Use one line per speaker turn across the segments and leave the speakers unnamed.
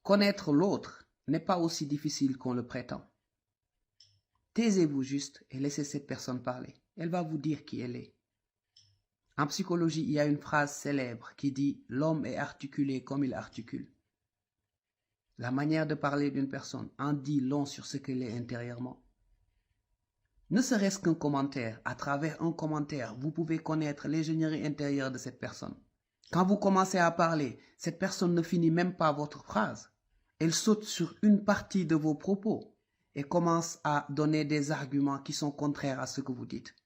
Connaître l'autre n'est pas aussi difficile qu'on le prétend. Taisez-vous juste et laissez cette personne parler. Elle va vous dire qui elle est. En psychologie, il y a une phrase célèbre qui dit « L'homme est articulé comme il articule ». La manière de parler d'une personne en dit long sur ce qu'elle est intérieurement. Ne serait-ce qu'un commentaire, à travers un commentaire, vous pouvez connaître l'ingénierie intérieure de cette personne. Quand vous commencez à parler, cette personne ne finit même pas votre phrase. Elle saute sur une partie de vos propos et commence à donner des arguments qui sont contraires à ce que vous dites.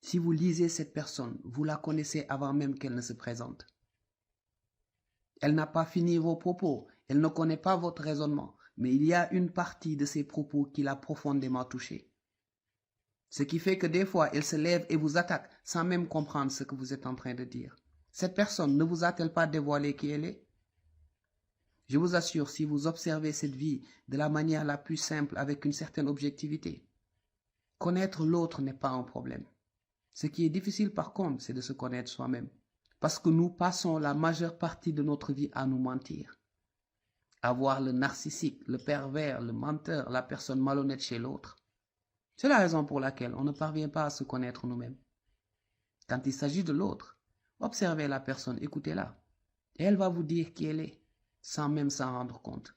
Si vous lisez cette personne, vous la connaissez avant même qu'elle ne se présente. Elle n'a pas fini vos propos, elle ne connaît pas votre raisonnement, mais il y a une partie de ses propos qui l'a profondément touché. Ce qui fait que des fois, elle se lève et vous attaque sans même comprendre ce que vous êtes en train de dire. Cette personne ne vous a-t-elle pas dévoilé qui elle est? Je vous assure, si vous observez cette vie de la manière la plus simple avec une certaine objectivité, connaître l'autre n'est pas un problème. Ce qui est difficile par contre, c'est de se connaître soi-même. Parce que nous passons la majeure partie de notre vie à nous mentir. À voir le narcissique, le pervers, le menteur, la personne malhonnête chez l'autre. C'est la raison pour laquelle on ne parvient pas à se connaître nous-mêmes. Quand il s'agit de l'autre, observez la personne, écoutez-la. Et elle va vous dire qui elle est, sans même s'en rendre compte.